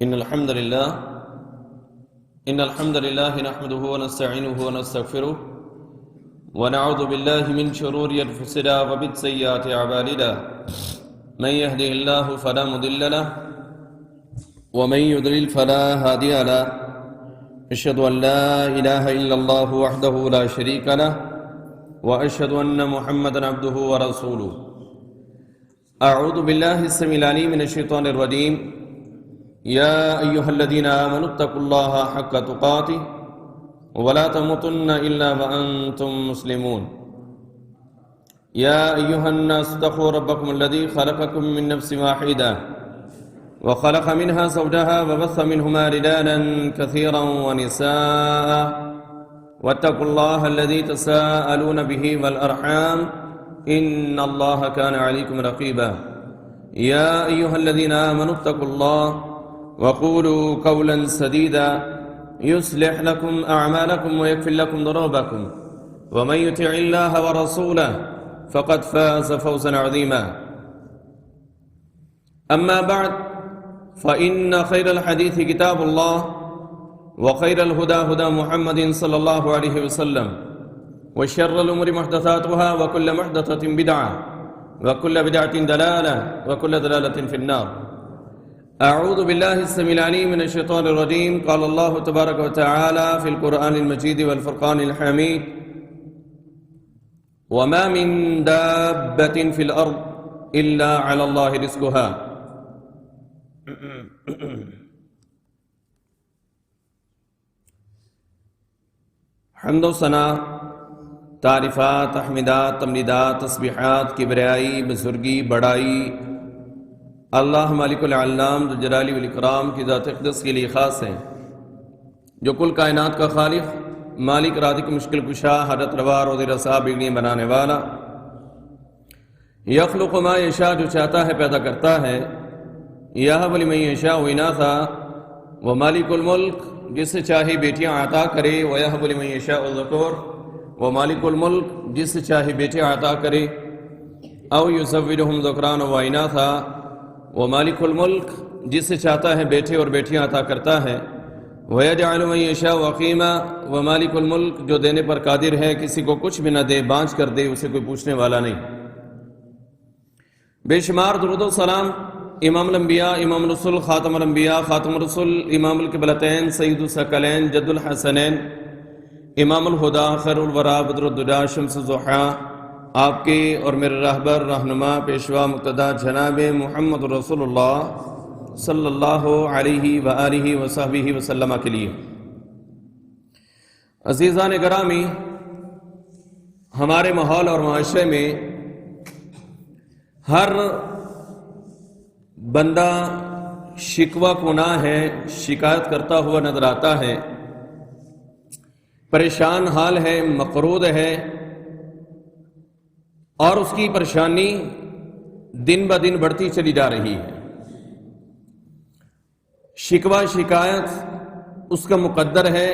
إن الحمد لله نحمده ونستعينه ونستغفره ونعوذ بالله من شرور أنفسنا ومن سيئات أعمالنا من يهده الله فلا مضل له ومن يضلل فلا هادي له أشهد أن لا إله إلا الله وحده لا شريك له وأشهد أن محمدا عبده ورسوله. أعوذ بالله السميع العليم من الشيطان الرجيم. يا أيها الذين آمنوا اتقوا الله حق تقاته ولا تموتن إلا وأنتم مسلمون. يا أيها الناس اتقوا ربكم الذي خلقكم من نفس واحدة وخلق منها زوجها وبث منهما رجالا كثيرا ونساء واتقوا الله الذي تساءلون به والأرحام إن الله كان عليكم رقيبا. يا أيها الذين آمنوا اتقوا الله وقولوا قولا سديدا يصلح لكم أعمالكم ويغفر لكم ذنوبكم ومن يطع الله ورسوله فقد فاز فوزا عظيما. أما بعد فإن خير الحديث كتاب الله وخير الهدى هدى محمد صلى الله عليه وسلم وشر الأمور محدثاتها وكل محدثة بدعة وكل بدعة ضلالة وكل ضلالة في النار. أعوذ بالله السميع العليم من الشيطان الرجيم. قال الله تبارك وتعالى في القرآن المجيد والفرقان الحميد: وما من دابة في الأرض إلا على الله رزقها. حمد و ثنا، تعریفات، تحمیدات، تمجیدات، تسبیحات، کبریائی، بزرگی، بڑائی اللہ مالک العلام ذو الجلال والاکرام کی ذات اقدس کے لیے خاص ہے، جو کل کائنات کا خالق، مالک، رازق، مشکل کشا، حاجت روا، روزی رسا، بگڑی بنانے والا، یخلق ما یشاء، جو چاہتا ہے پیدا کرتا ہے، یہب لمن یشاء اناثا، وہ مالک الملک، جس سے چاہے بیٹیاں عطا کرے، ویہب لمن یشاء الذکور، وہ مالک الملک، جس سے چاہے بیٹے عطا کرے، او یزوجہم ذکرانا و اناثا، وہ مالک الملک، جس سے چاہتا ہے بیٹے اور بیٹیاں عطا کرتا ہے، وَيَجْعَلُ مَن يَشَاءُ عَقِيمًا، وہ مالک الملک، جو دینے پر قادر ہے، کسی کو کچھ بھی نہ دے، بانچ کر دے، اسے کوئی پوچھنے والا نہیں. بے شمار درود و سلام امام الانبیاء، امام الرسول، خاتم الانبیاء، خاتم الرسول، امام القبلتین، سید الثقلین، جد الحسنین، امام الہدا، خیر الورا، بدر الدجا، شمس الضحیٰ، آپ کے اور میرے رہبر، رہنما، پیشوا، مقتدی جناب محمد رسول اللہ صلی اللہ علیہ وآلہ وصحبہ وسلم کے لیے. عزیزان گرامی، ہمارے ماحول اور معاشرے میں ہر بندہ شکوہ کناں ہے، شکایت کرتا ہوا نظر آتا ہے، پریشان حال ہے، مقروض ہے، اور اس کی پریشانی دن بدن بڑھتی چلی جا رہی ہے. شکوہ شکایت اس کا مقدر ہے،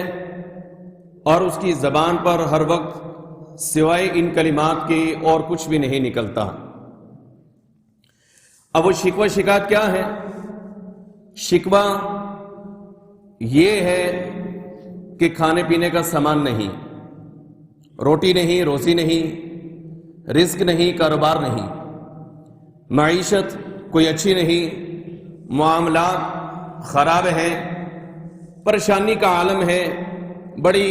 اور اس کی زبان پر ہر وقت سوائے ان کلمات کے اور کچھ بھی نہیں نکلتا. اب وہ شکوہ شکایت کیا ہے؟ شکوہ یہ ہے کہ کھانے پینے کا سامان نہیں، روٹی نہیں، روزی نہیں، رزق نہیں، کاروبار نہیں، معیشت کوئی اچھی نہیں، معاملات خراب ہیں، پریشانی کا عالم ہے، بڑی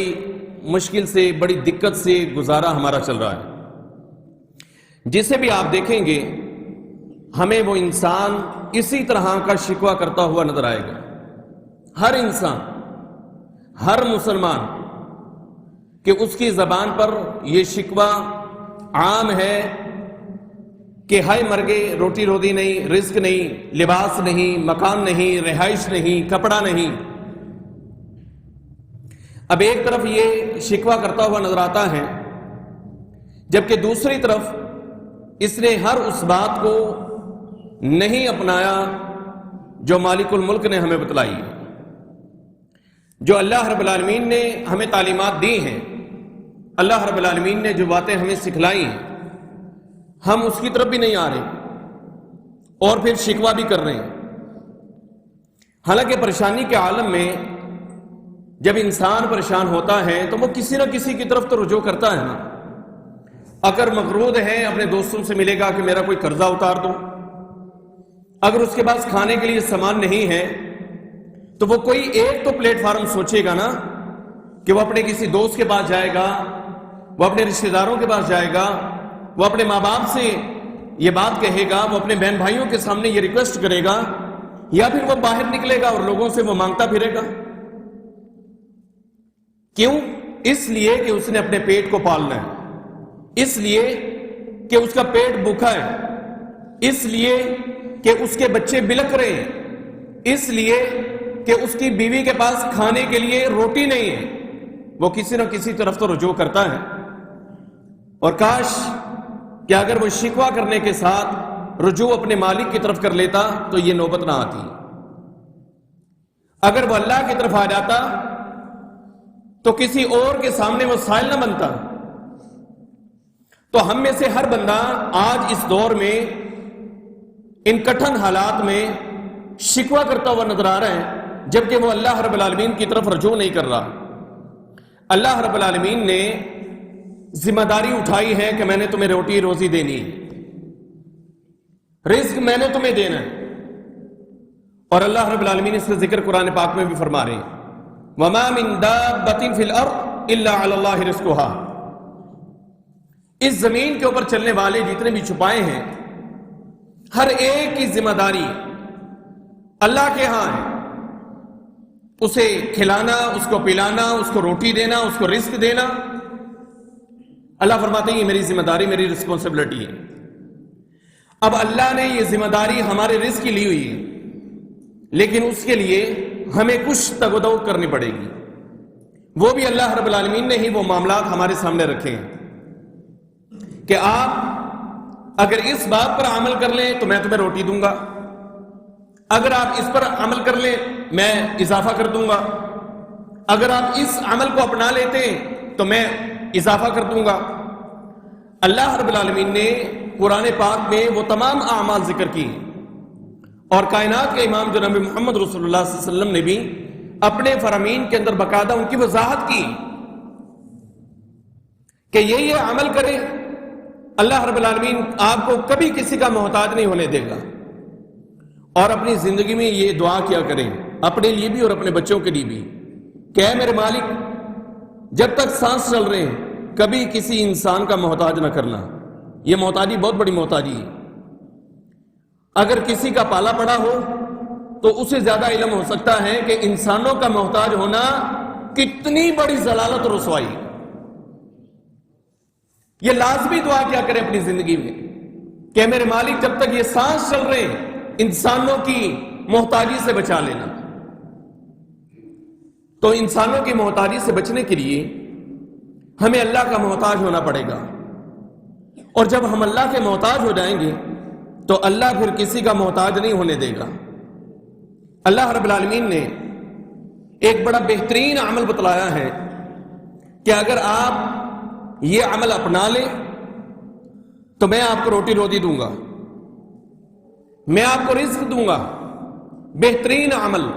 مشکل سے، بڑی دقت سے گزارا ہمارا چل رہا ہے. جسے بھی آپ دیکھیں گے ہمیں وہ انسان اسی طرح کا شکوہ کرتا ہوا نظر آئے گا. ہر انسان، ہر مسلمان، کہ اس کی زبان پر یہ شکوہ عام ہے کہ ہائے مر گئے، روٹی روزی نہیں، رزق نہیں، لباس نہیں، مکان نہیں، رہائش نہیں، کپڑا نہیں. اب ایک طرف یہ شکوہ کرتا ہوا نظر آتا ہے، جبکہ دوسری طرف اس نے ہر اس بات کو نہیں اپنایا جو مالک الملک نے ہمیں بتلائی ہے، جو اللہ رب العالمین نے ہمیں تعلیمات دی ہیں، اللہ رب العالمین نے جو باتیں ہمیں سکھلائی ہیں، ہم اس کی طرف بھی نہیں آ رہے اور پھر شکوہ بھی کر رہے ہیں. حالانکہ پریشانی کے عالم میں جب انسان پریشان ہوتا ہے تو وہ کسی نہ کسی کی طرف تو رجوع کرتا ہے نا. اگر مقروض ہے اپنے دوستوں سے ملے گا کہ میرا کوئی قرضہ اتار دو. اگر اس کے پاس کھانے کے لیے سامان نہیں ہے تو وہ کوئی ایک تو پلیٹ فارم سوچے گا نا کہ وہ اپنے کسی دوست کے پاس جائے گا, وہ اپنے رشتہ داروں کے پاس جائے گا, وہ اپنے ماں باپ سے یہ بات کہے گا, وہ اپنے بہن بھائیوں کے سامنے یہ ریکویسٹ کرے گا, یا پھر وہ باہر نکلے گا اور لوگوں سے وہ مانگتا پھرے گا. کیوں؟ اس لیے کہ اس نے اپنے پیٹ کو پالنا ہے, اس لیے کہ اس کا پیٹ بھوکا ہے, اس لیے کہ اس کے بچے بلک رہے ہیں, اس لیے کہ اس کی بیوی کے پاس کھانے کے لیے روٹی نہیں ہے. وہ کسی نہ کسی طرف تو رجوع کرتا ہے. اور کاش کہ اگر وہ شکوہ کرنے کے ساتھ رجوع اپنے مالک کی طرف کر لیتا تو یہ نوبت نہ آتی. اگر وہ اللہ کی طرف آ جاتا تو کسی اور کے سامنے وہ سائل نہ بنتا. تو ہم میں سے ہر بندہ آج اس دور میں ان کٹھن حالات میں شکوہ کرتا ہوا نظر آ رہا ہے, جبکہ وہ اللہ رب العالمین کی طرف رجوع نہیں کر رہا. اللہ رب العالمین نے ذمہ داری اٹھائی ہے کہ میں نے تمہیں روٹی روزی دینی ہے, رزق میں نے تمہیں دینا ہے. اور اللہ رب العالمین اس کا ذکر قرآن پاک میں بھی فرما رہے ہیں, وَمَا مِن دَابَّةٍ فِي الْأَرْضِ إِلَّا عَلَى اللَّهِ رِزْقُهَا. اس زمین کے اوپر چلنے والے جتنے بھی چھپائے ہیں ہر ایک کی ذمہ داری اللہ کے ہاں ہے. اسے کھلانا, اس کو پلانا, اس کو روٹی دینا, اس کو رزق دینا. اللہ فرماتے ہیں یہ میری ذمہ داری, میری رسپانسبلٹی ہے. اب اللہ نے یہ ذمہ داری ہمارے رزق کی لی ہوئی ہے, لیکن اس کے لیے ہمیں کچھ تگ و دو کرنی پڑے گی. وہ بھی اللہ رب العالمین نے ہی وہ معاملات ہمارے سامنے رکھے ہیں کہ آپ اگر اس بات پر عمل کر لیں تو میں تمہیں روٹی دوں گا, اگر آپ اس پر عمل کر لیں میں اضافہ کر دوں گا, اگر آپ اس عمل کو اپنا لیتے ہیں تو میں اضافہ کر دوں گا. اللہ رب العالمین نے قرآن پاک میں وہ تمام اعمال ذکر کی, اور کائنات کے امام جناب محمد رسول اللہ صلی اللہ علیہ وسلم نے بھی اپنے فرامین کے اندر باقاعدہ ان کی وضاحت کی کہ یہ عمل کریں. اللہ رب العالمین آپ کو کبھی کسی کا محتاج نہیں ہونے دے گا. اور اپنی زندگی میں یہ دعا کیا کریں اپنے لیے بھی اور اپنے بچوں کے لیے بھی کہ اے میرے مالک جب تک سانس چل رہے ہیں کبھی کسی انسان کا محتاج نہ کرنا. یہ محتاجی بہت بڑی محتاجی ہے. اگر کسی کا پالا پڑا ہو تو اسے زیادہ علم ہو سکتا ہے کہ انسانوں کا محتاج ہونا کتنی بڑی ضلالت اور رسوائی. یہ لازمی دعا کیا کرے اپنی زندگی میں کہ میرے مالک جب تک یہ سانس چل رہے ہیں انسانوں کی محتاجی سے بچا لینا. تو انسانوں کی محتاجی سے بچنے کے لیے ہمیں اللہ کا محتاج ہونا پڑے گا, اور جب ہم اللہ کے محتاج ہو جائیں گے تو اللہ پھر کسی کا محتاج نہیں ہونے دے گا. اللہ رب العالمین نے ایک بڑا بہترین عمل بتلایا ہے کہ اگر آپ یہ عمل اپنا لیں تو میں آپ کو روٹی روزی دوں گا, میں آپ کو رزق دوں گا. بہترین عمل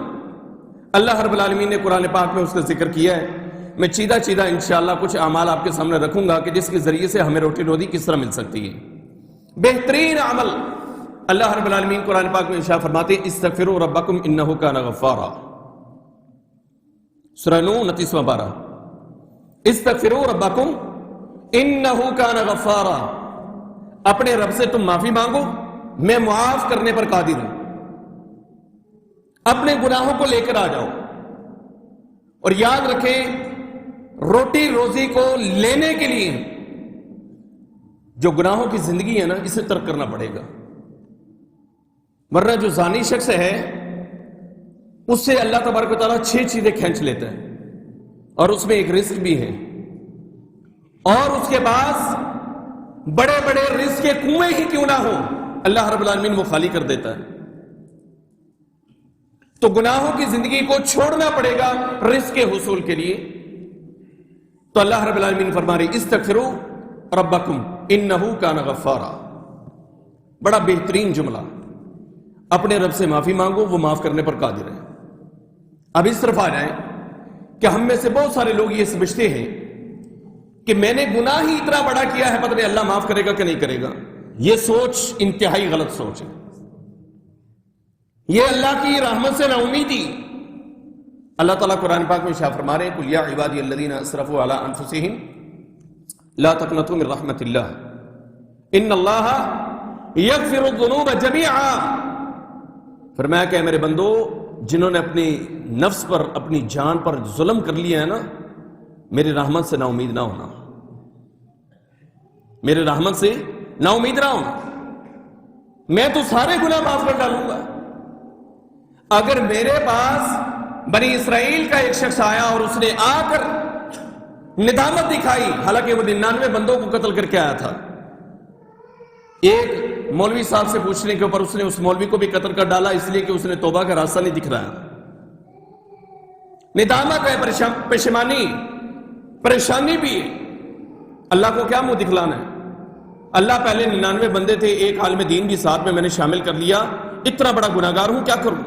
اللہ رب العالمین نے قرآن پاک میں اس کا ذکر کیا ہے. میں چیدہ انشاءاللہ کچھ اعمال آپ کے سامنے رکھوں گا کہ جس کے ذریعے سے ہمیں روٹی روزی کس طرح مل سکتی ہے. بہترین عمل اللہ رب العالمین قرآن پاک میں ارشاد فرماتے ہیں استغفروا ربکم انہ کان غفارا. سورہ نون 29واں پارہ. استغفروا ربکم انہ کان غفارا. اپنے رب سے تم معافی مانگو, میں معاف کرنے پر قادر ہوں. اپنے گناہوں کو لے کر آ جاؤ, اور یاد رکھیں روٹی روزی کو لینے کے لیے جو گناہوں کی زندگی ہے نا اسے ترک کرنا پڑے گا. ورنہ جو زانی شخص ہے اس سے اللہ تبارک و تعالیٰ 6 چیزیں کھینچ لیتا ہے, اور اس میں ایک رزق بھی ہے, اور اس کے پاس بڑے بڑے رزق کے کنویں ہی کیوں نہ ہو اللہ رب العالمین وہ خالی کر دیتا ہے. تو گناہوں کی زندگی کو چھوڑنا پڑے گا رزق کے حصول کے لیے. تو اللہ رب العالمین فرما رہے استغفروا ربکم انہ کان غفارا. بڑا بہترین جملہ. اپنے رب سے معافی مانگو, وہ معاف کرنے پر قادر ہے. اب اس طرف آ جائیں کہ ہم میں سے بہت سارے لوگ یہ سمجھتے ہیں کہ میں نے گناہ ہی اتنا بڑا کیا ہے، پتہ نہیں اللہ معاف کرے گا کہ نہیں کرے گا۔ یہ سوچ انتہائی غلط سوچ ہے، یہ اللہ کی رحمت سے نا امیدی۔ اللہ تعالیٰ قرآن پاک میں ارشاد فرما رہے ہیں قل یا عبادی الذین اسرفوا علی انفسہم لا تقنطوا من رحمت اللہ ان اللہ یغفر الذنوب جمیعا۔ فرمایا کہ میرے بندو، جنہوں نے اپنی نفس پر، اپنی جان پر ظلم کر لیا ہے نا، میری رحمت سے نا امید نہ ہونا، میرے رحمت سے نا امید نہ ہونا، میں تو سارے گناہ معاف کر ڈالوں گا۔ اگر میرے پاس بنی اسرائیل کا ایک شخص آیا اور اس نے آ کر ندامت دکھائی، حالانکہ وہ 99 بندوں کو قتل کر کے آیا تھا، ایک مولوی صاحب سے پوچھنے کے اوپر اس نے اس مولوی کو بھی قتل کر ڈالا اس لیے کہ اس نے توبہ کا راستہ نہیں دکھ رہا۔ ندامت ہے، پشیمانی، پریشانی بھی ہے۔ اللہ کو کیا منہ دکھلانا ہے؟ اللہ پہلے 99 بندے تھے، ایک عالم دین بھی ساتھ میں نے شامل کر لیا، اتنا بڑا گناہگار ہوں، کیا کروں؟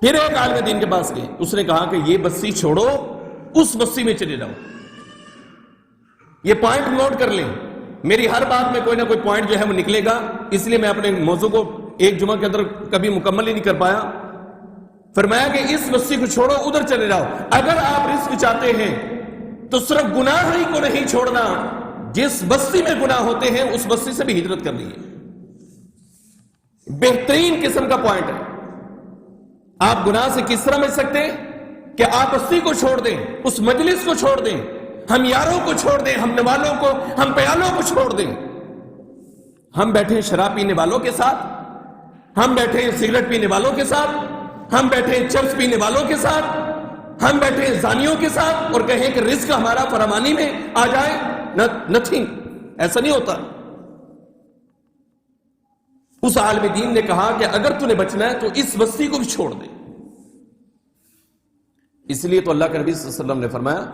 پھر ایک عالم دین کے پاس گئے، اس نے کہا کہ یہ بستی چھوڑو، اس بستی میں چلے جاؤ۔ یہ پوائنٹ نوٹ کر لیں، میری ہر بات میں کوئی نہ کوئی پوائنٹ جو ہے وہ نکلے گا، اس لیے میں اپنے موضوع کو ایک جمعہ کے اندر کبھی مکمل ہی نہیں کر پایا۔ فرمایا کہ اس بستی کو چھوڑو، ادھر چلے جاؤ۔ اگر آپ رزق چاہتے ہیں تو صرف گناہ ہی کو نہیں چھوڑنا، جس بستی میں گناہ ہوتے ہیں اس بستی سے بھی ہجرت کرنی ہے۔ بہترین قسم کا پوائنٹ ہے۔ آپ گناہ سے کس طرح بچ سکتے ہیں کہ آپ بستی کو چھوڑ دیں، اس مجلس کو چھوڑ دیں، ہم یاروں کو چھوڑ دیں، ہم نوالوں کو، ہم پیالوں کو چھوڑ دیں۔ ہم بیٹھے ہیں شراب پینے والوں کے ساتھ، ہم بیٹھے ہیں سگریٹ پینے والوں کے ساتھ، ہم بیٹھے ہیں چرس پینے والوں کے ساتھ، ہم بیٹھے ہیں زانیوں کے ساتھ، اور کہیں کہ رزق ہمارا فراوانی میں آ جائے۔ نتھنگ، ایسا نہیں ہوتا۔ اس عالم دین نے کہا کہ اگر تو نے بچنا ہے تو اس بستی کو بھی چھوڑ دے۔ اس لیے تو اللہ کے نبی صلی اللہ علیہ وسلم نے فرمایا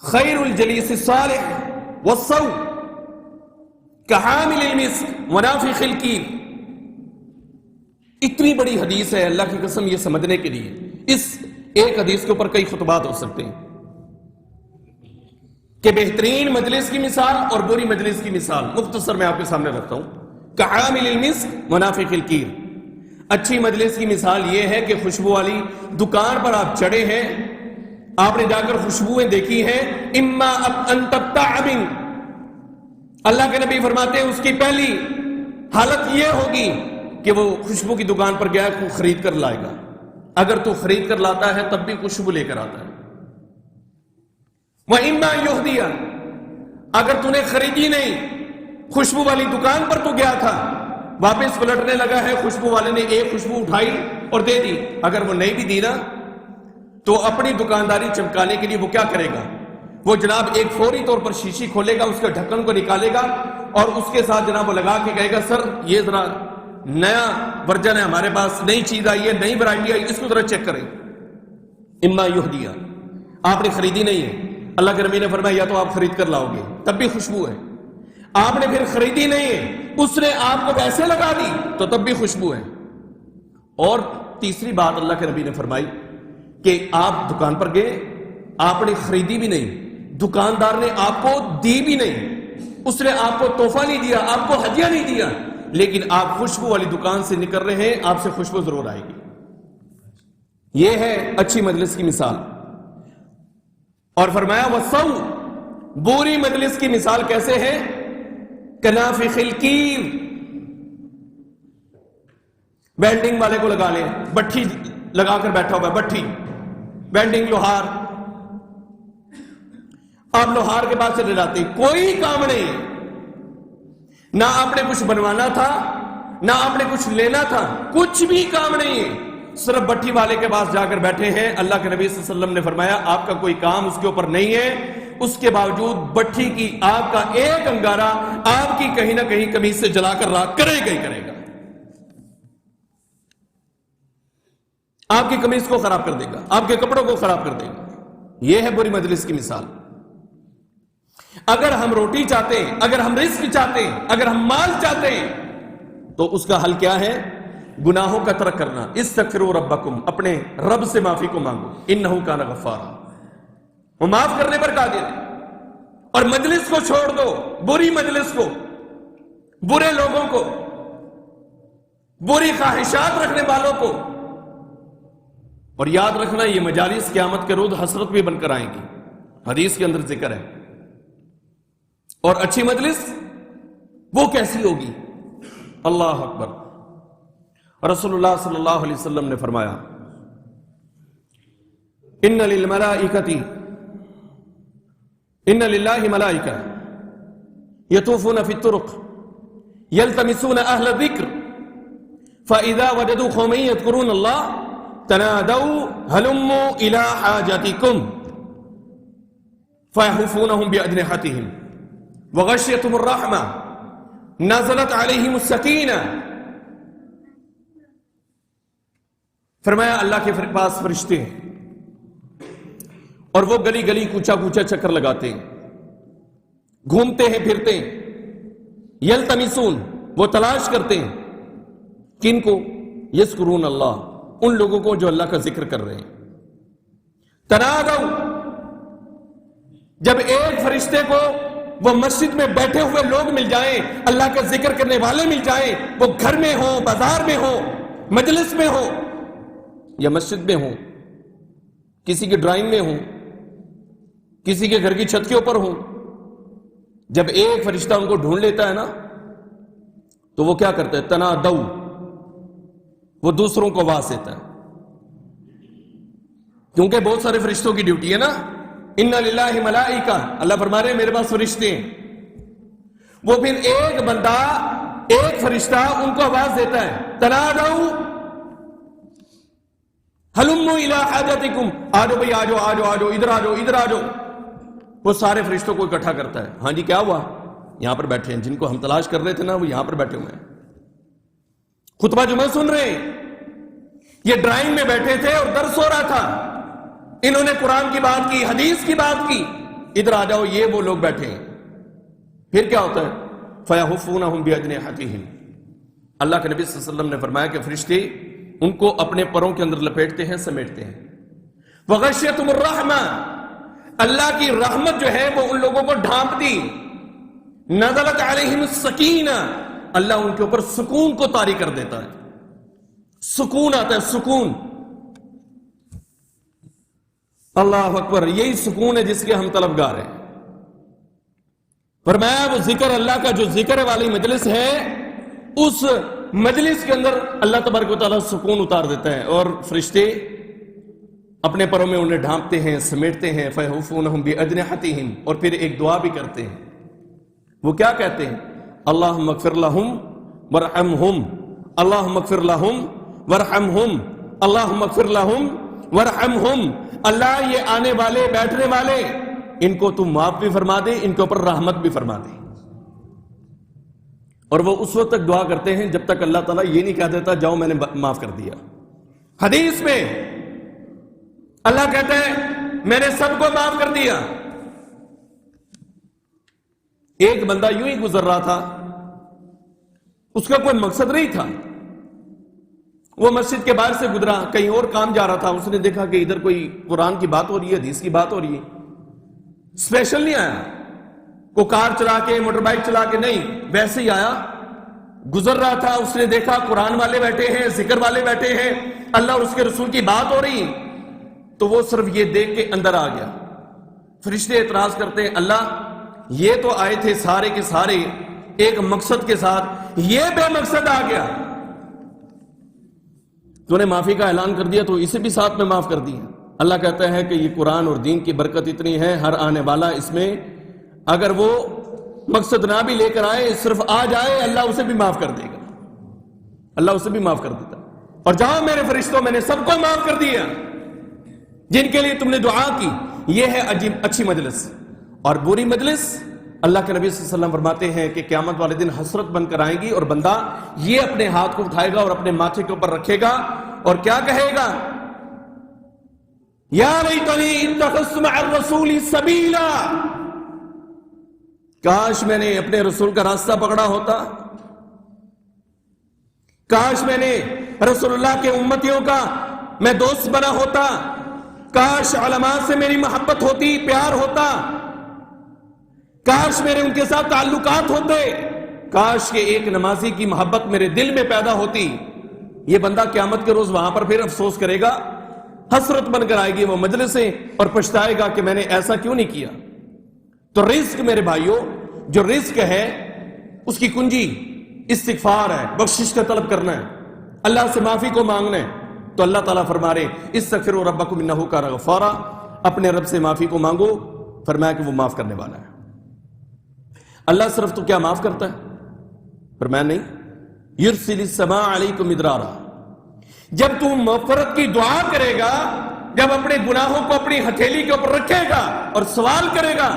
خیر الجلیس الصالح والصوم کحامل المسک ونافخ الکیر۔ اتنی بڑی حدیث ہے، اللہ کی قسم، یہ سمجھنے کے لیے اس ایک حدیث کے اوپر کئی خطبات ہو سکتے ہیں کہ بہترین مجلس کی مثال اور بری مجلس کی مثال مختصر میں آپ کے سامنے رکھتا ہوں۔ کحامل المسک ونافخ الکیر، اچھی مجلس کی مثال یہ ہے کہ خوشبو والی دکان پر آپ چڑھے ہیں، آپ نے جا کر خوشبوئیں دیکھی ہیں، اما ان تبتاع من، اللہ کے نبی فرماتے ہیں اس کی پہلی حالت یہ ہوگی کہ وہ خوشبو کی دکان پر گیا کو خرید کر لائے گا۔ اگر تو خرید کر لاتا ہے تب بھی خوشبو لے کر آتا ہے۔ وَإِمَّا يُهْدِيَ، اگر تو نے خریدی نہیں، خوشبو والی دکان پر تو گیا تھا، واپس پلٹنے لگا ہے، خوشبو والے نے ایک خوشبو اٹھائی اور دے دی، اگر وہ نہیں بھی دی نا تو اپنی دکانداری چمکانے کے لیے وہ کیا کرے گا؟ وہ جناب ایک فوری طور پر شیشی کھولے گا، اس کے ڈھکن کو نکالے گا اور اس کے ساتھ جناب وہ لگا کے کہے گا سر یہ ذرا نیا ورژن ہے ہمارے پاس، نئی چیز آئی ہے، نئی ورائٹی آئی، اس کو ذرا چیک کریں۔ اما یہدیہ، آپ نے خریدی نہیں ہے، اللہ کے نبی نے فرمایا یا تو آپ خرید کر لاؤ گے تب بھی خوشبو ہے، آپ نے پھر خریدی نہیں ہے، اس نے آپ کو پیسے لگا دی تو تب بھی خوشبو ہے۔ اور تیسری بات اللہ کے نبی نے فرمائی کہ آپ دکان پر گئے، آپ نے خریدی بھی نہیں، دکاندار نے آپ کو دی بھی نہیں، اس نے آپ کو تحفہ نہیں دیا، آپ کو ہدیہ نہیں دیا، لیکن آپ خوشبو والی دکان سے نکل رہے ہیں، آپ سے خوشبو ضرور آئے گی۔ یہ ہے اچھی مجلس کی مثال۔ اور فرمایا وَالصَّوْمُ، بری مجلس کی مثال کیسے ہے؟ کَنَافِخِ الْکِیر، ویلڈنگ والے کو لگا لیں، بٹھی لگا کر بیٹھا ہوا، بٹھی ویلڈنگ، لوہار، آپ لوہار کے پاس چلے جاتے، کوئی کام نہیں، نہ آپ نے کچھ بنوانا تھا، نہ آپ نے کچھ لینا تھا، کچھ بھی کام نہیں ہے، صرف بٹھی والے کے پاس جا کر بیٹھے ہیں۔ اللہ کے نبی صلی اللہ علیہ وسلم نے فرمایا آپ کا کوئی کام اس کے اوپر نہیں ہے، اس کے باوجود بٹھی کی آگ کا ایک انگارہ آپ کی کہیں نہ کہیں قمیص سے جلا کر راکھ کرے گا ہی کرے گا، آپ کی قمیص کو خراب کر دے گا، آپ کے کپڑوں کو خراب کر دے گا۔ یہ ہے بری مجلس کی مثال۔ اگر ہم روٹی چاہتے ہیں، اگر ہم رزق چاہتے ہیں، اگر ہم مال چاہتے ہیں تو اس کا حل کیا ہے؟ گناہوں کا ترک کرنا. استغفروا ربکم، اپنے رب سے معافی کو مانگو، انہ کان غفارا، وہ معاف کرنے پر قادر ہے. اور مجلس کو چھوڑ دو، بری مجلس کو، برے لوگوں کو، بری خواہشات رکھنے والوں کو. اور یاد رکھنا یہ مجالس قیامت کے روز حسرت بھی بن کر آئیں گی، حدیث کے اندر ذکر ہے. اور اچھی مجلس وہ کیسی ہوگی؟ اللہ اکبر. رسول اللہ صلی اللہ علیہ وسلم نے فرمایا ان للہ ملائکہ یطوفون فی الطرق یلتمسون اہل الذکر فاذا وجدوا قوما یذکرون اللہ تنادوا ہلموا الی حاجتکم فیحفونہم باجنحتہم وغشیتہم الرحمہ نزلت علیہم السکینہ. فرمایا اللہ کے پاس فرشتے ہیں اور وہ گلی گلی کوچا کوچا چکر لگاتے ہیں، گھومتے ہیں پھرتے ہیں. یلتمسون، وہ تلاش کرتے ہیں کن کو؟ یذکرون اللہ، ان لوگوں کو جو اللہ کا ذکر کر رہے ہیں. تنادوا، جب ایک فرشتے کو وہ مسجد میں بیٹھے ہوئے لوگ مل جائیں، اللہ کا ذکر کرنے والے مل جائیں، وہ گھر میں ہوں، بازار میں ہوں، مجلس میں ہوں یا مسجد میں ہوں، کسی کی ڈرائنگ میں ہوں، کسی کے گھر کی چھت کے اوپر ہوں، جب ایک فرشتہ ان کو ڈھونڈ لیتا ہے نا تو وہ کیا کرتا ہے؟ تنادوا، وہ دوسروں کو آواز دیتا ہے. کیونکہ بہت سارے فرشتوں کی ڈیوٹی ہے نا. ان للہ ملائکہ، اللہ فرما رہے ہیں میرے پاس فرشتے ہیں. وہ پھر ایک بندہ، ایک فرشتہ ان کو آواز دیتا ہے، تنادوا ہلموا الی حاجتکم، آجو بھائی آجو آجو آجو، ادھر آجو ادھر آجو. وہ سارے فرشتوں کو اکٹھا کرتا ہے. ہاں جی کیا ہوا؟ یہاں پر بیٹھے ہیں، جن کو ہم تلاش کر رہے تھے نا وہ یہاں پر بیٹھے ہوئے ہیں، خطبہ جمعہ سن رہے ہیں. یہ ڈرائنگ میں بیٹھے تھے اور درس ہو رہا تھا، انہوں نے قرآن کی بات کی، حدیث کی بات کی، ادھر آ جاؤ. یہ وہ لوگ بیٹھے ہیں. پھر کیا ہوتا ہے؟ فَيَحُفُّونَهُمْ بِأَجْنِحَتِهِمْ. اللہ کے نبی صلی اللہ علیہ وسلم نے فرمایا کہ فرشتے ان کو اپنے پروں کے اندر لپیٹتے ہیں، سمیٹتے ہیں. وَغَشِّيَتْهُمُ الرَّحْمَةُ، اللہ کی رحمت جو ہے وہ ان لوگوں کو ڈھانپ دی. نزلت علیہم السکینہ، اللہ ان کے اوپر سکون کو طاری کر دیتا ہے. سکون آتا ہے، سکون. اللہ اکبر. یہی سکون ہے جس کے ہم طلبگار ہیں. فرمایا وہ ذکر اللہ کا جو ذکر والی مجلس ہے، اس مجلس کے اندر اللہ تبارک و تعالیٰ سکون اتار دیتا ہے اور فرشتے اپنے پروں میں انہیں ڈھانپتے ہیں، سمیٹتے ہیں. فَيَحُفُّونَهُمْ بِأَجْنِحَتِهِمْ. اور پھر ایک دعا بھی کرتے ہیں. وہ کیا کہتے ہیں؟ اللہم اغفر لہم ورحمہم، اللہم اغفر لہم ورحمہم، اللہم اغفر لہم ورحمہم. اللہ یہ آنے والے بیٹھنے والے ان کو تو معاف بھی فرما دے، ان کے اوپر رحمت بھی فرما دے. اور وہ اس وقت تک دعا کرتے ہیں جب تک اللہ تعالیٰ یہ نہیں کہہ دیتا جاؤ میں نے معاف کر دیا. حدیث میں اللہ کہتا ہے میں نے سب کو معاف کر دیا. ایک بندہ یوں ہی گزر رہا تھا، اس کا کوئی مقصد نہیں تھا، وہ مسجد کے باہر سے گزرا، کہیں اور کام جا رہا تھا. اس نے دیکھا کہ ادھر کوئی قرآن کی بات ہو رہی ہے، حدیث کی بات ہو رہی ہے. اسپیشل نہیں آیا، کوئی کار چلا کے، موٹر بائک چلا کے نہیں، ویسے ہی آیا. گزر رہا تھا، اس نے دیکھا قرآن والے بیٹھے ہیں، ذکر والے بیٹھے ہیں، اللہ اور اس کے رسول کی بات ہو رہی ہے، تو وہ صرف یہ دیکھ کے اندر آ گیا. فرشتے اعتراض کرتے ہیں اللہ یہ تو آئے تھے سارے کے سارے ایک مقصد کے ساتھ، یہ بے مقصد آ گیا. تو نے معافی کا اعلان کر دیا تو اسے بھی ساتھ میں معاف کر دیا. اللہ کہتا ہے کہ یہ قرآن اور دین کی برکت اتنی ہے، ہر آنے والا اس میں اگر وہ مقصد نہ بھی لے کر آئے، صرف آ جائے، اللہ اسے بھی معاف کر دے گا، اللہ اسے بھی معاف کر دیتا. اور جہاں میرے فرشتوں میں نے سب کو معاف کر دیا جن کے لیے تم نے دعا کی. یہ ہے اچھی مجلس. اور بری مجلس، اللہ کے نبی صلی اللہ علیہ وسلم فرماتے ہیں کہ قیامت والے دن حسرت بن کر آئے گی اور بندہ یہ اپنے ہاتھ کو اٹھائے گا اور اپنے ماتھے کے اوپر رکھے گا اور کیا کہے گا؟ یا لیتنی اتخذت مع الرسول سبیلا، کاش میں نے اپنے رسول کا راستہ پکڑا ہوتا. کاش میں نے رسول اللہ کے امتیوں کا میں دوست بنا ہوتا، کاش علماء سے میری محبت ہوتی، پیار ہوتا، کاش میرے ان کے ساتھ تعلقات ہوتے، کاش کہ ایک نمازی کی محبت میرے دل میں پیدا ہوتی۔ یہ بندہ قیامت کے روز وہاں پر پھر افسوس کرے گا، حسرت بن کر آئے گی وہ مجلسیں، اور پچھتائے گا کہ میں نے ایسا کیوں نہیں کیا۔ تو رزق میرے بھائیوں، جو رزق ہے اس کی کنجی استغفار ہے، بخشش کا طلب کرنا ہے، اللہ سے معافی کو مانگنا ہے۔ تو اللہ تعالیٰ فرما رہے استغفروا ربکم انہ کان غفارا، اپنے رب سے معافی کو مانگو، فرمایا کہ وہ معاف کرنے والا ہے۔ اللہ صرف تو کیا معاف کرتا ہے؟ فرمایا نہیں، یرسل السماء علیکم مدرارا، جب تم مغفرت کی دعا کرے گا، جب اپنے گناہوں کو اپنی ہتھیلی کے اوپر رکھے گا اور سوال کرے گا،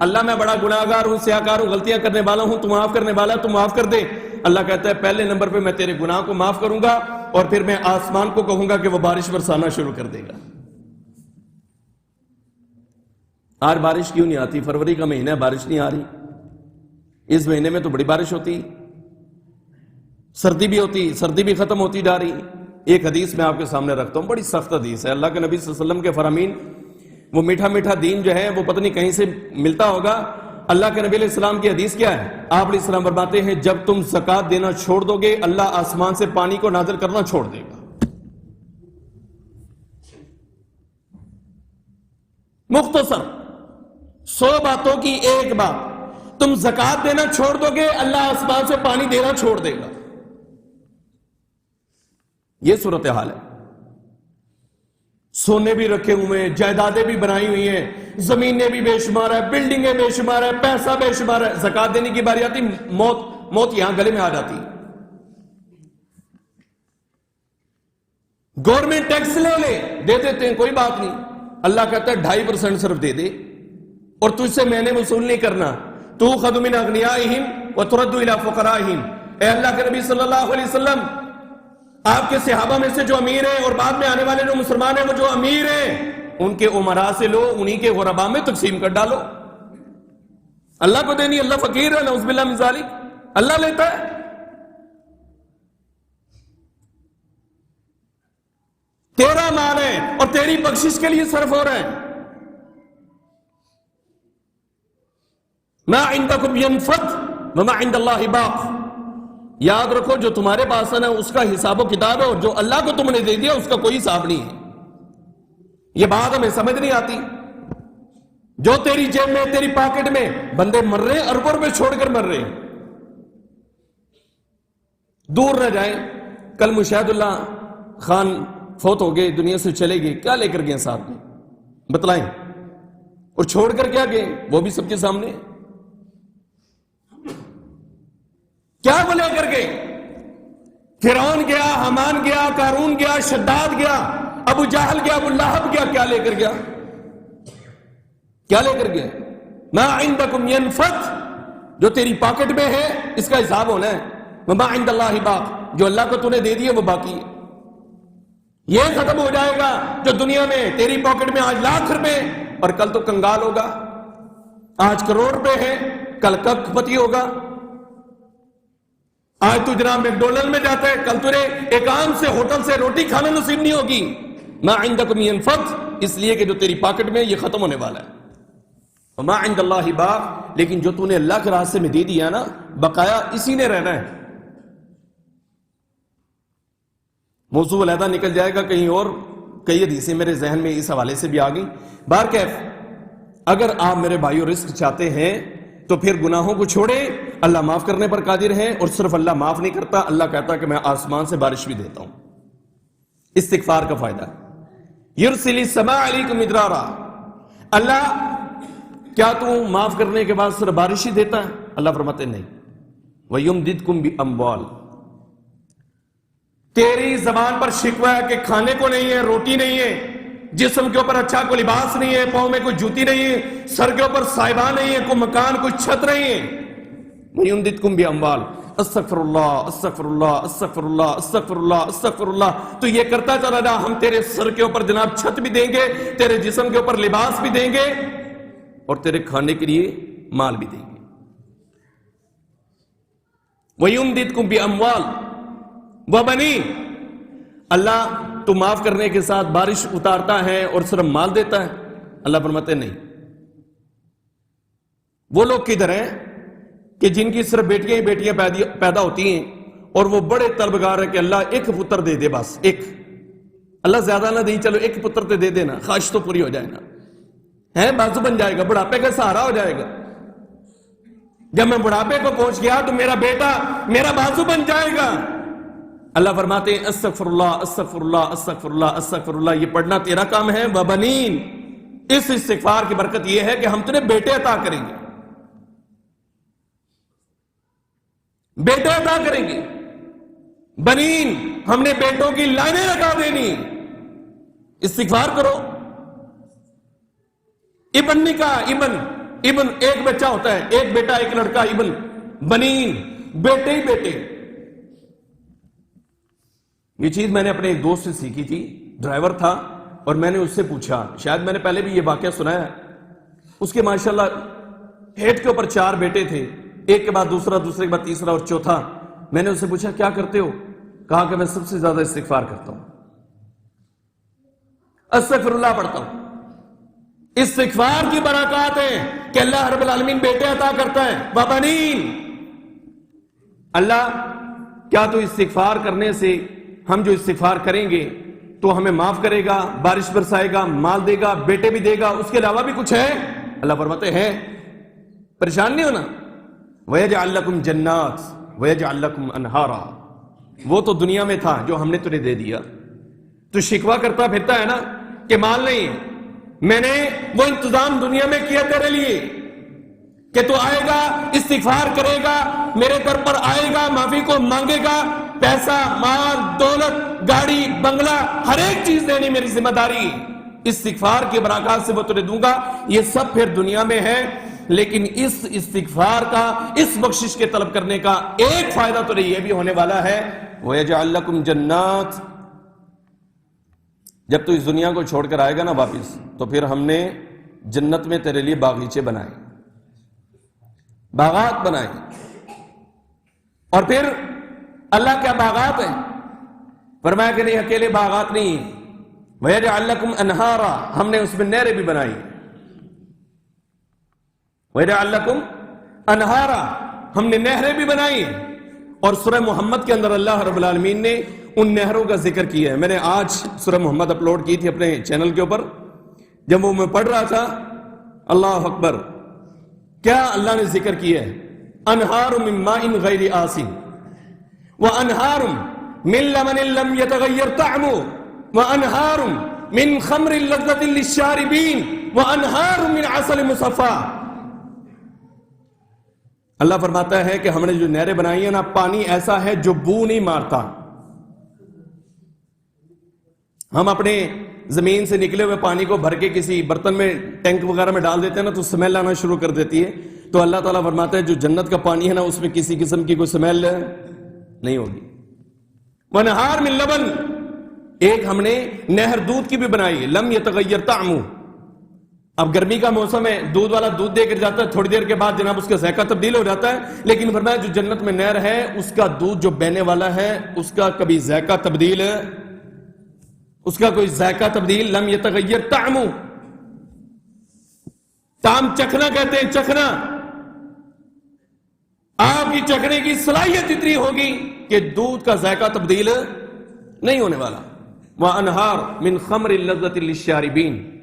اللہ میں بڑا گناہگار ہوں، سیاہکار ہوں، غلطیاں کرنے والا ہوں، تو معاف کرنے والا ہے، تو معاف کر دے۔ اللہ کہتا ہے پہلے نمبر پہ میں تیرے گناہ کو معاف کروں گا، اور پھر میں آسمان کو کہوں گا کہ وہ بارش برسانا شروع کر دے گا۔ آج بارش کیوں نہیں آتی؟ فروری کا مہینہ ہے، بارش نہیں آ رہی۔ اس مہینے میں تو بڑی بارش ہوتی، سردی بھی ہوتی، سردی بھی ختم ہوتی جا رہی۔ ایک حدیث میں آپ کے سامنے رکھتا ہوں، بڑی سخت حدیث ہے۔ اللہ کے نبی صلی اللہ علیہ وسلم کے فرامین، وہ میٹھا میٹھا دین جو ہے وہ پتہ نہیں کہیں سے ملتا ہوگا۔ اللہ کے نبی علیہ السلام کی حدیث کیا ہے؟ آپ علیہ السلام فرماتے ہیں جب تم زکوٰۃ دینا چھوڑ دو گے، اللہ آسمان سے پانی کو نازل کرنا چھوڑ دے گا۔ مختصر 100 باتوں کی ایک بات، تم زکوٰۃ دینا چھوڑ دو گے، اللہ آسمان سے پانی دینا چھوڑ دے گا۔ یہ صورتحال ہے۔ سونے بھی رکھے ہوئے ہیں، جائیدادیں بھی بنائی ہوئی ہیں، زمینیں بھی بے شمار ہے، بلڈنگیں بے شمار ہے، پیسہ بے شمار ہے، زکوٰۃ دینے کی باری آتی، موت یہاں گلے میں آ جاتی۔ گورنمنٹ ٹیکس لے لے، دے دیتے ہیں، کوئی بات نہیں۔ اللہ کہتا ہے 2.5% صرف دے دے، اور تجھ سے میں نے وصول نہیں کرنا۔ تُؤْخَذُ مِنْ أَغْنِيَائِهِمْ وَتُرَدُّ إِلَىٰ فُقَرَائِهِمْ۔ اے اللہ کے نبی صلی اللہ علیہ وسلم، آپ کے صحابہ میں سے جو امیر ہیں اور بعد میں آنے والے جو مسلمان ہیں وہ جو امیر ہیں ان کے امراء سے لو، انہی کے غرباء میں تقسیم کر ڈالو۔ اللہ کو دینی، اللہ فقیر ہے، نعوذ باللہ من ذالک، اللہ لیتا ہے۔ تیرا مال ہے اور تیری بخشش کے لیے صرف ہو رہا ہے۔ ما عندکم ینفد وما عند اللہ باق۔ یاد رکھو جو تمہارے پاس ہے نا اس کا حساب و کتاب ہے، اور جو اللہ کو تم نے دے دیا اس کا کوئی حساب نہیں ہے۔ یہ بات ہمیں سمجھ نہیں آتی۔ جو تیری جیب میں، تیری پاکٹ میں، بندے مر رہے ہیں، اربوں روپے چھوڑ کر مر رہے ہیں۔ دور نہ جائیں، کل مشاہد اللہ خان فوت ہو گئے، دنیا سے چلے گئے، کیا لے کر گئے ساتھ میں بتلائیں؟ اور چھوڑ کر کیا گئے وہ بھی سب کے سامنے۔ کیا وہ لے کر گئے؟ فرعون گیا، حامان گیا، قارون گیا، شداد گیا، ابو جہل گیا، ابو لہب گیا، کیا لے کر گیا؟ کیا لے کر گیا؟ ما عندکم ینفد، جو تیری پاکٹ میں ہے اس کا حساب ہونا ہے۔ وما عند اللہ باق، جو اللہ کو تو نے دے دیا وہ باقی ہے۔ یہ ختم ہو جائے گا جو دنیا میں تیری پاکٹ میں آج لاکھ روپے اور کل تو کنگال ہوگا، آج کروڑ روپے ہے کل کک پتی ہوگا، آج تو جناب میکڈونلڈ میں جاتا ہے کل تجھے ایک عام سے ہوٹل سے روٹی کھانا نصیب نہیں ہوگی۔ ما عندکم ینفد، اس لیے کہ جو تیری پاکٹ میں یہ ختم ہونے والا ہے۔ وما عند اللہ باق، لیکن جو تو نے اللہ کے راستے میں دے دیا نا، بقایا اسی نے رہنا ہے۔ موضوع علیحدہ نکل جائے گا کہیں اور، کئی حدیثیں میرے ذہن میں اس حوالے سے بھی آ گئی۔ بہرکیف اگر آپ میرے بھائیو رزق چاہتے ہیں تو پھر گناہوں کو چھوڑیں، اللہ معاف کرنے پر قادر ہے، اور صرف اللہ معاف نہیں کرتا، اللہ کہتا کہ میں آسمان سے بارش بھی دیتا ہوں۔ استغفار کا فائدہ، یرسل السماء علیکم مدرارا، اللہ کیا تو معاف کرنے کے بعد صرف بارش ہی دیتا ہے؟ اللہ فرماتے نہیں، وَيُمْدِدْكُمْ بِأَمْوَالٍ، تیری زبان پر شکوہ ہے کہ کھانے کو نہیں ہے، روٹی نہیں ہے، جسم کے اوپر اچھا کوئی لباس نہیں ہے، پاؤں میں کوئی جوتی نہیں ہے، سر کے اوپر صاحبہ نہیں ہے، کوئی مکان، کوئی چھت نہیں ہے۔ وَيُمْدِدْكُمْ بِأَمْوَالٍ، استغفر اللہ استغفر اللہ استغفر اللہ استغفر اللہ استغفر اللہ، تو یہ کرتا چلا جا، ہم تیرے سر کے اوپر جناب چھت بھی دیں گے، تیرے جسم کے اوپر لباس بھی دیں گے، اور تیرے کھانے کے لیے مال بھی دیں گے۔ وَيُمْدِدْكُمْ بِأَمْوَالٍ وبنین، اللہ تو معاف کرنے کے ساتھ بارش اتارتا ہے اور صرف مال دیتا ہے؟ اللہ فرماتے نہیں۔ وہ لوگ کدھر ہیں کہ جن کی صرف بیٹیاں ہی بیٹیاں پیدا ہوتی ہیں اور وہ بڑے طلبگار ہیں کہ اللہ ایک پتر دے دے، بس ایک، اللہ زیادہ نہ دیں، چلو ایک پتر تے دے دینا، خواہش تو پوری ہو جائے نا، ہے بازو بن جائے گا، بڑھاپے کا سہارا ہو جائے گا۔ جب میں بڑھاپے کو پہنچ گیا تو میرا بیٹا میرا بازو بن جائے گا۔ اللہ فرماتے ہیں استغفر اللہ استغفر اللہ استغفر اللہ استغفر اللہ، یہ پڑھنا تیرا کام ہے۔ وبنین، اس استغفار کی برکت یہ ہے کہ ہم تمہیں بیٹے عطا کریں گے، بیٹے عطا کریں گے۔ بنین، ہم نے بیٹوں کی لائنیں لگا دینی۔ استغفار کرو۔ ابن نے کہا، ابن ایک بچہ ہوتا ہے، ایک بیٹا ایک لڑکا، ابن، بنین بیٹے ہی بیٹے۔ یہ چیز میں نے اپنے ایک دوست سے سیکھی تھی، ڈرائیور تھا، اور میں نے اس سے پوچھا، شاید میں نے پہلے بھی یہ واقعہ سنایا ہے، اس کے ماشاءاللہ ہیڈ کے اوپر 4 بیٹے تھے، ایک کے بعد دوسرا، دوسرے کے بعد تیسرا اور چوتھا۔ میں نے اس سے پوچھا کیا کرتے ہو؟ کہا کہ میں سب سے زیادہ استغفار کرتا ہوں، استغفر اللہ پڑھتا ہوں۔ استغفار کی برکات ہے کہ اللہ رب العالمین بیٹے عطا کرتا ہے۔ وبنین، اللہ کیا تو استغفار کرنے سے، ہم جو استغفار کریں گے تو ہمیں معاف کرے گا، بارش برسائے گا، مال دے گا، بیٹے بھی دے گا، اس کے علاوہ بھی کچھ ہے؟ اللہ فرماتے ہیں پریشان نہیں ہونا۔ وَيَجْعَلْ لَكُمْ جَنَّاتٍ وَيَجْعَلْ لَكُمْ أَنْهَارًا، وہ تو دنیا میں تھا جو ہم نے تجھے دے دیا، تو شکوہ کرتا پھرتا ہے نا کہ مال نہیں ہے، میں نے وہ انتظام دنیا میں کیا تیرے لیے کہ تو آئے گا، استغفار کرے گا، میرے در پر آئے گا، معافی کو مانگے گا، پیسہ، مال، دولت، گاڑی، بنگلہ، ہر ایک چیز دینی میری ذمہ داری، استغفار کی برکات سے وہ تجھے دوں گا۔ یہ سب پھر دنیا میں ہے، لیکن اس استغفار کا، اس بخشش کے طلب کرنے کا ایک فائدہ تو یہ بھی ہونے والا ہے، وَيَجْعَلْ لَكُمْ جَنَّاتٍ، جب تو اس دنیا کو چھوڑ کر آئے گا نا واپس، تو پھر ہم نے جنت میں تیرے لیے باغیچے بنائے، باغات بنائے۔ اور پھر اللہ کیا باغات ہیں؟ فرمایا کہ نہیں، اکیلے باغات نہیں، وَيَجْعَلْ لَكُمْ أَنْهَارًا، ہم نے اس میں نہریں بھی بنائی، وَيَجْعَلْ لَكُمْ أَنْهَارًا، ہم نے نہریں بھی بنائی۔ اور سورہ محمد کے اندر اللہ رب العالمین نے ان نہروں کا ذکر کیا ہے۔ میں نے آج سورہ محمد اپلوڈ کی تھی اپنے چینل کے اوپر، جب وہ میں پڑھ رہا تھا، اللہ اکبر، کیا اللہ نے ذکر کیا ہے، انہار من ماء غیر آسن وانہار من لبن لم يتغیر طعمه وانہار من خمر لذۃ للشاربین وانہار من عسل مصفى۔ اللہ فرماتا ہے کہ ہم نے جو نہریں بنائی ہیں نا، پانی ایسا ہے جو بو نہیں مارتا۔ ہم اپنے زمین سے نکلے ہوئے پانی کو بھر کے کسی برتن میں، ٹینک وغیرہ میں ڈال دیتے ہیں نا، تو سمیل آنا شروع کر دیتی ہے۔ تو اللہ تعالیٰ فرماتا ہے جو جنت کا پانی ہے نا، اس میں کسی قسم کی کوئی سمیل نہیں ہوگی۔ وَنَهَارٍ مِّن لَبَن، ایک ہم نے نہر دودھ کی بھی بنائی ہے، لم يتغیر طعمه۔ اب گرمی کا موسم ہے، دودھ والا دودھ دے کر جاتا ہے، تھوڑی دیر کے بعد جناب اس کا ذائقہ تبدیل ہو جاتا ہے، لیکن فرمایا جو جنت میں نہر ہے، اس کا دودھ جو بہنے والا ہے، اس کا کبھی ذائقہ تبدیل، اس کا کوئی ذائقہ تبدیل، لم يتغیر طعمه، طعم چکھنا کہتے ہیں، چکھنا، آپ کی چکھنے کی صلاحیت اتنی ہوگی کہ دودھ کا ذائقہ تبدیل نہیں ہونے والا۔ وَأَنْهَارٍ مِّن خَمْرٍ لَذَّةٍ لِلشَّارِبِينَ،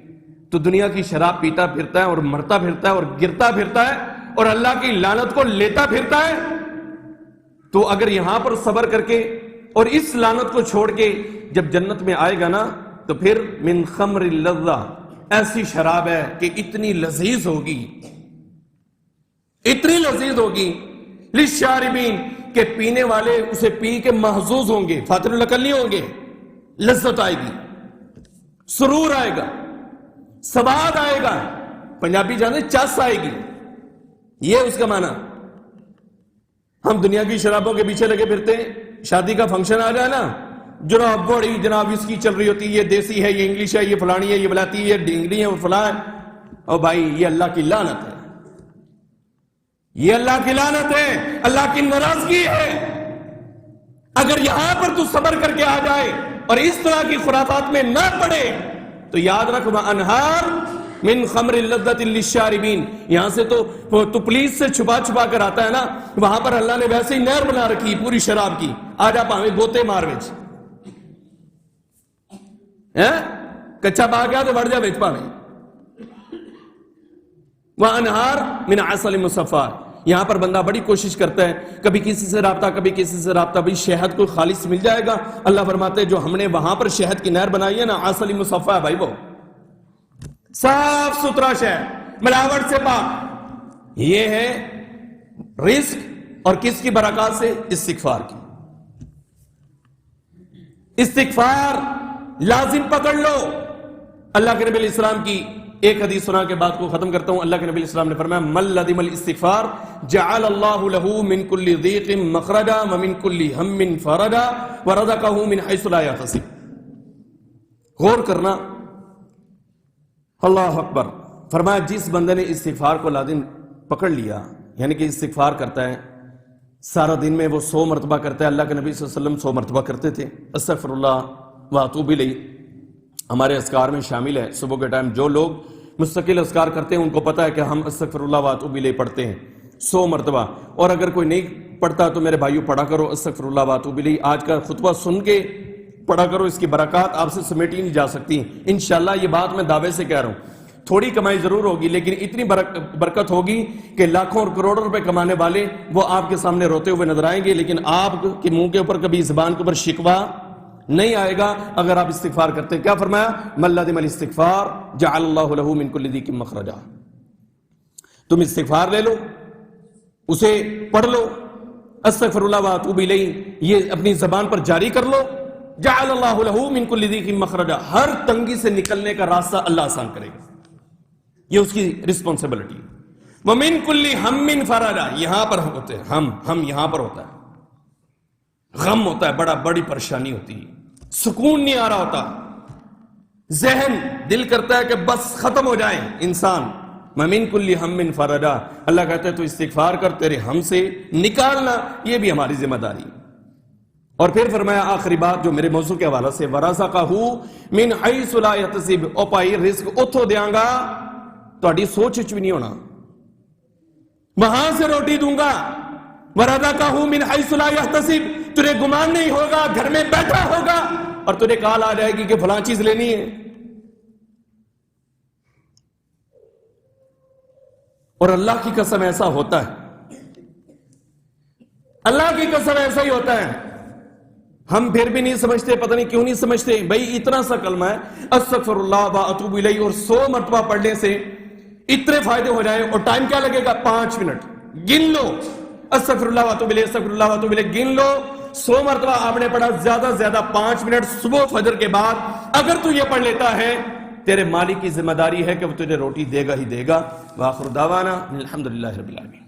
تو دنیا کی شراب پیتا پھرتا ہے اور مرتا پھرتا ہے اور گرتا پھرتا ہے اور اللہ کی لعنت کو لیتا پھرتا ہے۔ تو اگر یہاں پر صبر کر کے اور اس لعنت کو چھوڑ کے جب جنت میں آئے گا نا، تو پھر من خمر اللذہ، ایسی شراب ہے کہ اتنی لذیذ ہوگی، اتنی لذیذ ہوگی، للشاربین، کہ پینے والے اسے پی کے محظوظ ہوں گے، فاتر العقل نہیں ہوں گے، لذت آئے گی، سرور آئے گا، سواد آئے گا، پنجابی جانے چس آئے گی، یہ اس کا معنی۔ ہم دنیا کی شرابوں کے پیچھے لگے پھرتے ہیں، شادی کا فنکشن آ جائے نا، جناب بڑی جناب اس کی چل رہی ہوتی ہے، یہ دیسی ہے، یہ انگلش ہے، یہ فلانی ہے، یہ بلاتی ہے، یہ ڈینگری ہے، اور فلاں ہے۔ اور بھائی یہ اللہ کی لعنت ہے، یہ اللہ کی لعنت ہے، اللہ کی ناراضگی ہے۔ اگر یہاں پر تو صبر کر کے آ جائے اور اس طرح کی خرافات میں نہ پڑے تو یاد رکھ وَأَنْهَارٌ مِّن خَمْرٍ لَذَّةٍ لِلشَّارِبِينَ. یہاں سے تو پولیس سے چھپا کر آتا ہے نا, وہاں پر اللہ نے ویسے ہی نہر بنا رکھی پوری شراب کی. آج آپ ہمیں گوتے مار وچ کچا پا گیا تو بڑھ جا وچ پاویں. وَأَنْهَارٌ مِّنْ عَسَلٍ مُصَفًّى. یہاں پر بندہ بڑی کوشش کرتا ہے, کبھی کسی سے رابطہ, کبھی کسی سے رابطہ, بھئی شہد کوئی خالص مل جائے گا. اللہ فرماتے ہیں جو ہم نے وہاں پر شہد کی نہر بنائی ہے نا, عسل مصفیٰ ہے بھائی, وہ صاف ستھرا شہد, ملاوٹ سے پاک. یہ ہے رزق, اور کس کی برکات سے؟ استغفار کی. استغفار لازم پکڑ لو. اللہ کے نبی علیہ السلام کی ایک حدیث سنا کے بعد کو ختم کرتا ہوں. اللہ کے نبی علیہ السلام نے فرمایا من لزم الاستغفار جعل اللہ له من كل ضيق مخرجا ومن كل هم فرجا ورزقه من حيث لا يحتسب. غور کرنا, اللہ اکبر. فرمایا جس بندے نے استغفار کو لازم پکڑ لیا, یعنی کہ استغفار کرتا ہے سارا دن میں, وہ 100 مرتبہ کرتا ہے. اللہ کے نبی صلی اللہ علیہ وسلم 100 مرتبہ کرتے تھے. استغفر اللہ واتوب الیہ ہمارے اذکار میں شامل ہے. صبح کے ٹائم جو لوگ مستقل اذکار کرتے ہیں ان کو پتا ہے کہ ہم استغفر اللہ واتوب الیہ پڑھتے ہیں 100 مرتبہ. اور اگر کوئی نہیں پڑھتا تو میرے بھائیو پڑھا کرو استغفر اللہ واتوب الیہ. آج کا خطبہ سن کے پڑھا کرو, اس کی برکات آپ سے سمیٹی نہیں جا سکتی انشاءاللہ. یہ بات میں دعوے سے کہہ رہا ہوں. تھوڑی کمائی ضرور ہوگی لیکن اتنی برکت ہوگی کہ لاکھوں اور کروڑوں روپے کمانے والے وہ آپ کے سامنے روتے ہوئے نظر آئیں گے, لیکن آپ کے منہ کے اوپر کبھی زبان کے اوپر شکوہ نہیں آئے گا اگر آپ استغفار کرتے ہیں. کیا فرمایا؟ من لزم الاستغفار جعل اللہ له من كل ضيق مخرجا. تم استغفار لے لو, اسے پڑھ لو, استغفر اللہ واتوب الیہ یہ اپنی زبان پر جاری کر لو. جعل اللہ له من كل ضيق مخرجا, ہر تنگی سے نکلنے کا راستہ اللہ آسان کرے گا. یہ اس کی رسپانسبلٹی. ومن كل هم فرجا, یہاں پر ہوتے ہیں ہم یہاں پر ہوتا ہے, غم ہوتا ہے, بڑی پریشانی ہوتی ہے, سکون نہیں آ رہا ہوتا, ذہن دل کرتا ہے کہ بس ختم ہو جائے انسان. ومن كل هم فرجا, اللہ کہتا ہے تو استغفار کر, تیرے ہم سے نکالنا یہ بھی ہماری ذمہ داری. اور پھر فرمایا آخری بات جو میرے موضوع کے حوالے سے, ورزقہ من حیث لا یحتسب, او پائی رزق اتھو دیاں گا تہاڈی سوچ وچ بھی نہیں ہونا, وہاں سے روٹی دوں گا. ورزقہ من حیث لا یحتسب, تجھے گمان نہیں ہوگا, گھر میں بیٹھا ہوگا اور تجھے کال آ جائے گی کہ فلاں چیز لینی ہے. اور اللہ کی قسم ایسا ہوتا ہے, اللہ کی قسم ایسا ہی ہوتا ہے. ہم پھر بھی نہیں سمجھتے, پتہ نہیں کیوں نہیں سمجھتے. بھائی اتنا سا کلمہ ہے استغفر اللہ واتوب الیہ, اور 100 مرتبہ پڑھنے سے اتنے فائدے ہو جائیں. اور ٹائم کیا لگے گا؟ 5 منٹ. گن لو استغفر اللہ واتوب الیہ, استغفر اللہ واتوب الیہ, گن لو. 100 مرتبہ آپ نے پڑھا, زیادہ سے زیادہ 5 منٹ صبح فجر کے بعد اگر تو یہ پڑھ لیتا ہے, تیرے مالک کی ذمہ داری ہے کہ وہ تجھے روٹی دے گا ہی دے گا. وآخر دعوانا الحمدللہ رب العالمین.